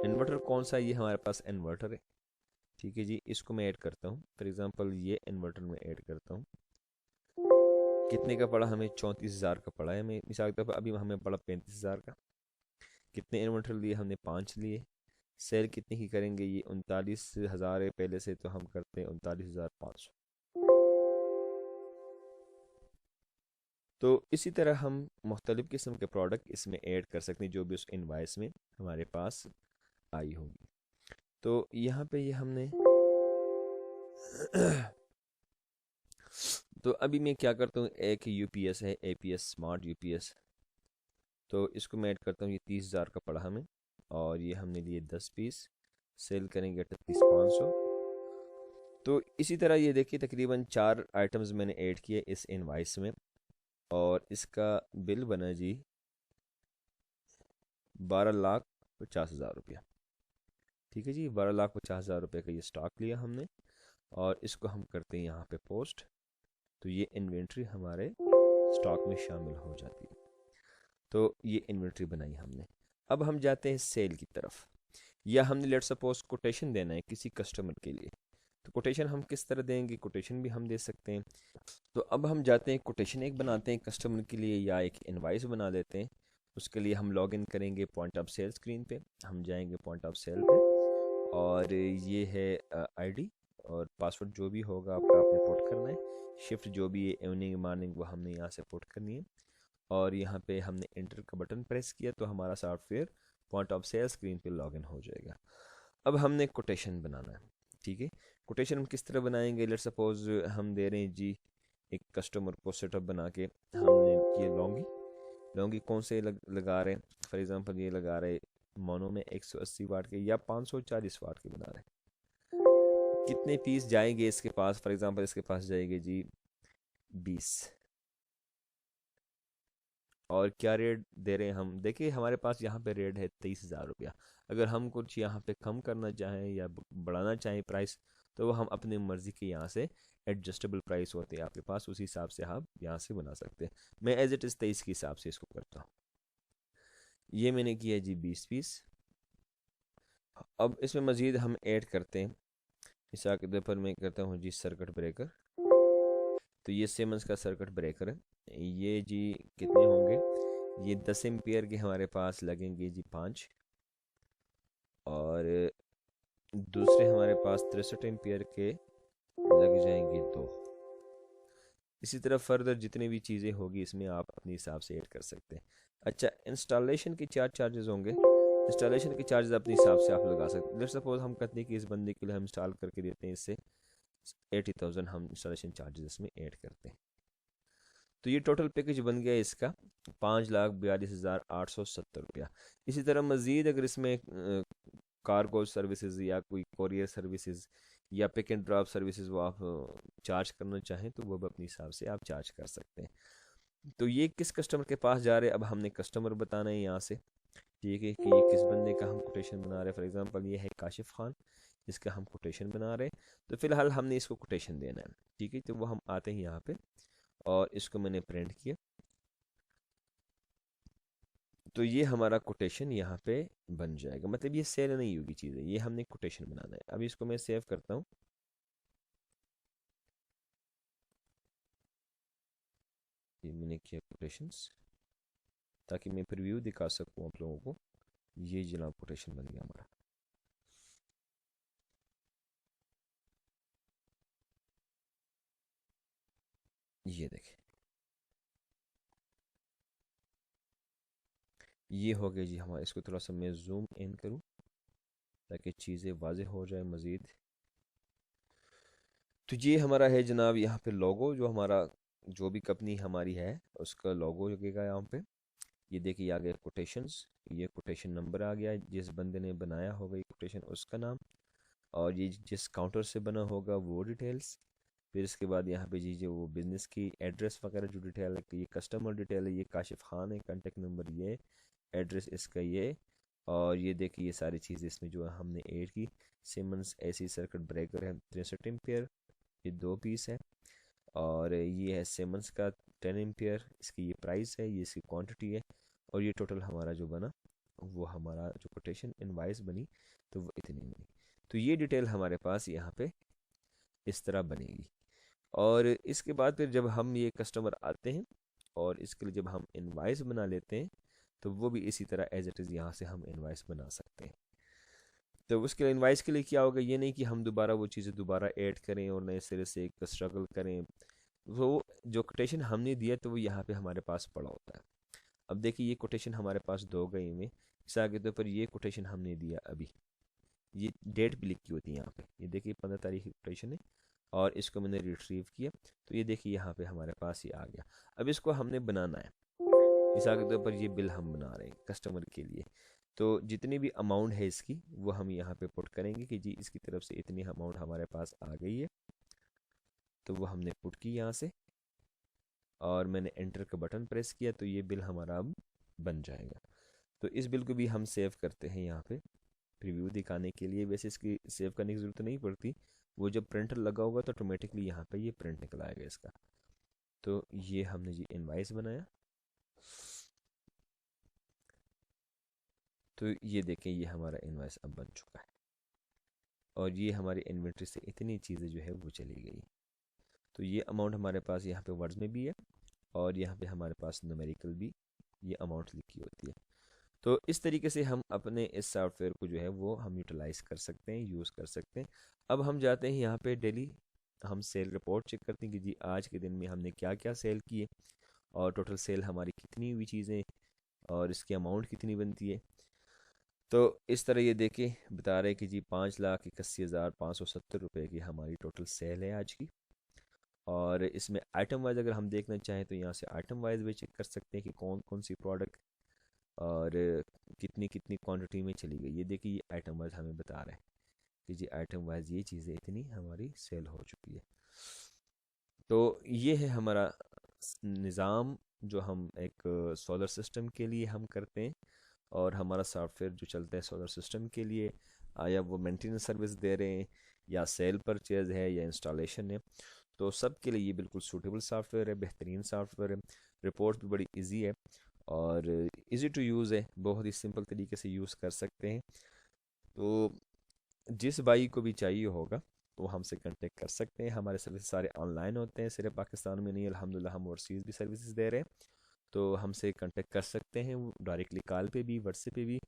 Inverter कौन सा है, ये हमारे पास इन्वर्टर है। ठीक है जी, इसको मैं ऐड करता हूँ। फॉर एग्जांपल ये इन्वर्टर में ऐड करता हूँ। कितने का पड़ा हमें? 34,000 का पड़ा है हमें, मिसाल के तौर पर अभी हमें पड़ा 35,000 का। कितने इन्वर्टर लिए हमने? 5 लिए। सेल कितने की करेंगे? ये 39,000 है पहले से, तो हम करते हैं 39,500। तो इसी तरह हम मुख्तलिफ़ किस्म के प्रोडक्ट इसमें ऐड कर सकते हैं जो भी उस इनवाइस में हमारे पास आई होगी। तो यहाँ पे ये हमने तो अभी मैं क्या करता हूँ, एक यूपीएस है एपीएस स्मार्ट यूपीएस, तो इसको मैं ऐड करता हूँ। ये 30,000 का पड़ा हमें, और ये हमने लिए 10 पीस। सेल करेंगे 38,500। तो इसी तरह ये देखिए तकरीबन 4 आइटम्स मैंने ऐड किए इस इनवाइस में, और इसका बिल बना जी 12,50,000 रुपया। ठीक है जी, 12,50,000 रुपये का ये स्टॉक लिया हमने, और इसको हम करते हैं यहाँ पे पोस्ट। तो ये इन्वेंट्री हमारे स्टॉक में शामिल हो जाती है। तो ये इन्वेंट्री बनाई हमने। अब हम जाते हैं सेल की तरफ। या हमने लेट सपोज कोटेशन देना है किसी कस्टमर के लिए, तो कोटेशन हम किस तरह देंगे? कोटेशन भी हम दे सकते हैं। तो अब हम जाते हैं कोटेशन एक बनाते हैं कस्टमर के लिए, या एक इनवाइस बना देते हैं। उसके लिए हम लॉग इन करेंगे पॉइंट ऑफ सेल स्क्रीन पे। हम जाएंगे पॉइंट ऑफ सेल पे, और ये है आईडी और पासवर्ड जो भी होगा आपका, आपने पुट करना है। शिफ्ट जो भी है इवनिंग मॉर्निंग वो हमने यहाँ से पुट करनी है, और यहाँ पे हमने इंटर का बटन प्रेस किया तो हमारा software point of sale screen पे लॉगिन हो जाएगा। अब हमने कोटेशन बनाना है। ठीक है, कोटेशन हम किस तरह बनाएंगे? लेट सपोज हम दे रहे हैं जी एक कस्टमर को सेटअप बना के, हमने ये लॉन्गी लॉन्गी कौन से लगा रहे हैं? फॉर एग्जांपल ये लगा रहे मोनो में 180 वाट के या 540 वाट के बना रहे हैं। कितने पीस जाएंगे इसके पास? फॉर एग्जांपल इसके पास जाएंगे जी 20। और क्या रेट दे रहे हैं हम? देखिए हमारे पास यहाँ पे रेट है 23,000 रुपया। अगर हम कुछ यहाँ पे कम करना चाहें या बढ़ाना चाहें प्राइस, तो वो हम अपनी मर्ज़ी के यहाँ से एडजस्टेबल प्राइस होते हैं आपके पास, उसी हिसाब से आप यहाँ से बना सकते हैं। मैं एज इट इज़ 23 के हिसाब से इसको करता हूँ। ये मैंने किया जी 20 पीस। अब इसमें मज़ीद हम ऐड करते हैं। मिसाल के तौर पर मैं करता हूँ जी सर्किट ब्रेकर। तो ये सीमेंस का सर्किट ब्रेकर है। ये जी कितने होंगे? ये 10 एम्पियर के हमारे पास लगेंगे जी 5, और दूसरे हमारे पास 63 एम्पियर के लग जाएंगे 2। इसी तरह फर्दर जितनी भी चीज़ें होगी इसमें आप अपने हिसाब से ऐड कर सकते हैं। अच्छा, इंस्टॉलेशन के क्या चार्जेस होंगे? इंस्टॉलेशन के चार्जेस अपने हिसाब से आप लगा सकते हैं। लेट्स सपोज हम कहते हैं कि इस बंदे के लिए हम इंस्टॉल करके देते हैं, इससे 80,000 हम इंस्टॉलेशन चार्जेस इसमें ऐड करते हैं। तो ये टोटल पैकेज बन गया इसका 5,42,870 रुपया। इसी तरह मज़ीद अगर इसमें कार्गो सर्विसेज या कोई कोरियर सर्विसेज या पिक एंड ड्रॉप सर्विसेज वो आप चार्ज करना चाहें, तो वो भी अपने हिसाब से आप चार्ज कर सकते हैं। तो ये किस कस्टमर के पास जा रहे हैं? अब हमने कस्टमर बताना है यहाँ से। ठीक है कि ये किस बंदे का हम कोटेशन बना रहे हैं। फॉर एग्जांपल ये है काशिफ खान, इसका हम कोटेशन बना रहे हैं। तो फिलहाल हमने इसको कोटेशन देना है। ठीक है, तो वो हम आते हैं यहाँ पे, और इसको मैंने प्रिंट किया। तो ये हमारा कोटेशन यहाँ पे बन जाएगा। मतलब ये सेल नहीं होगी चीज़ें, ये हमने कोटेशन बनाना है। अभी इसको मैं सेव करता हूँ। ये मैंने किया कोटेशंस, ताकि मैं प्रीव्यू दिखा सकूँ आप लोगों को। ये जनाब कोटेशन बन गया हमारा। ये देखें, ये हो गया जी हमारा। इसको थोड़ा सा मैं जूम इन करूँ ताकि चीज़ें वाज़ेह हो जाए मज़ीद। तो ये हमारा है जनाब यहाँ पे लोगो, जो हमारा जो भी कंपनी हमारी है उसका लोगो लगेगा यहाँ पे। ये देखिए आ गया कोटेशंस, ये कोटेशन नंबर आ गया, जिस बंदे ने बनाया होगा ये कोटेशन उसका नाम, और ये जिस काउंटर से बना होगा वो डिटेल्स। फिर इसके बाद यहाँ पे जी जो वो बिज़नेस की एड्रेस वगैरह जो डिटेल है, ये कस्टमर डिटेल है, ये काशिफ खान है, कांटेक्ट नंबर ये, एड्रेस इसका ये, और ये देखिए ये सारी चीज़ें इसमें जो हमने ऐड की। सिमंस एसी सर्किट ब्रेकर है 63 एम्पियर, ये 2 पीस है। और ये है सिमंस का 10 एम्पियर, इसकी ये प्राइस है, ये इसकी क्वांटिटी है, और ये टोटल हमारा जो बना वो हमारा जो कोटेशन इनवाइस बनी तो वो इतनी बनी। तो ये डिटेल हमारे पास यहाँ पे इस तरह बनेगी। और इसके बाद फिर जब हम ये कस्टमर आते हैं और इसके लिए जब हम इनवाइस बना लेते हैं तो वो भी इसी तरह एज इट इज़ यहाँ से हम इनवाइस बना सकते हैं। तो उसके लिए इनवाइस के लिए क्या होगा, ये नहीं कि हम दोबारा वो चीज़ें दोबारा ऐड करें और नए सिरे से एक स्ट्रगल करें। वो जो कोटेशन हमने दिया तो वो यहाँ पे हमारे पास पड़ा होता है। अब देखिए ये कोटेशन हमारे पास दो गए में, मिसाल के तौर पर ये कोटेशन हमने दिया अभी, ये डेट भी लिखी होती है यहाँ पे, ये देखिए 15 तारीख की कोटेशन है और इसको मैंने रिट्रीव किया तो ये देखिए यहाँ पे हमारे पास ये आ गया। अब इसको हमने बनाना है, मिसाल के तौर पर ये बिल हम बना रहे हैं कस्टमर के लिए, तो जितनी भी अमाउंट है इसकी वो हम यहाँ पे पुट करेंगे कि जी इसकी तरफ से इतनी अमाउंट हमारे पास आ गई है। तो वो हमने पुट की यहाँ से और मैंने एंटर का बटन प्रेस किया तो ये बिल हमारा अब बन जाएगा। तो इस बिल को भी हम सेव करते हैं यहाँ पे प्रीव्यू दिखाने के लिए। वैसे इसकी सेव करने की ज़रूरत नहीं पड़ती, वो जब प्रिंटर लगा होगा तो ऑटोमेटिकली यहाँ पे ये प्रिंट निकल आएगा इसका। तो ये हमने जी इनवाइस बनाया, तो ये देखें ये हमारा इनवाइस अब बन चुका है और ये हमारी इन्वेंट्री से इतनी चीज़ें जो है वो चली गई। तो ये अमाउंट हमारे पास यहाँ पे वर्ड्स में भी है और यहाँ पे हमारे पास न्यूमेरिकल भी ये अमाउंट लिखी होती है। तो इस तरीके से हम अपने इस सॉफ्टवेयर को जो है वो हम यूटिलाइज़ कर सकते हैं, यूज़ कर सकते हैं। अब हम जाते हैं यहाँ पे डेली हम सेल रिपोर्ट चेक करते हैं कि जी आज के दिन में हमने क्या क्या सेल किए और टोटल सेल हमारी कितनी हुई चीज़ें और इसकी अमाउंट कितनी बनती है। तो इस तरह ये देखें बता रहे हैं कि जी 5,81,570 रुपये की हमारी टोटल सेल है आज की। और इसमें आइटम वाइज अगर हम देखना चाहें तो यहाँ से आइटम वाइज भी चेक कर सकते हैं कि कौन कौन सी प्रोडक्ट और कितनी कितनी क्वांटिटी में चली गई। ये देखिए ये आइटम वाइज हमें बता रहे हैं कि जी आइटम वाइज ये चीज़ें इतनी हमारी सेल हो चुकी है। तो ये है हमारा निज़ाम जो हम एक सोलर सिस्टम के लिए हम करते हैं। और हमारा सॉफ्टवेयर जो चलता है सोलर सिस्टम के लिए, या वो मेंटेनेंस सर्विस दे रहे हैं या सेल परचेज है या इंस्टॉलेशन है, तो सब के लिए ये बिल्कुल सूटेबल सॉफ्टवेयर है, बेहतरीन सॉफ्टवेयर है। रिपोर्ट भी बड़ी इजी है और इजी टू यूज़ है, बहुत ही सिंपल तरीके से यूज़ कर सकते हैं। तो जिस भाई को भी चाहिए होगा वो हमसे कांटेक्ट कर सकते हैं। हमारे सर्विस सारे ऑनलाइन होते हैं, सिर्फ पाकिस्तान में नहीं, अल्हम्दुलिल्लाह हम ओवरसीज़ भी सर्विसेज दे रहे हैं। तो हमसे कांटेक्ट कर सकते हैं डायरेक्टली कॉल पे भी, व्हाट्सएप पे भी,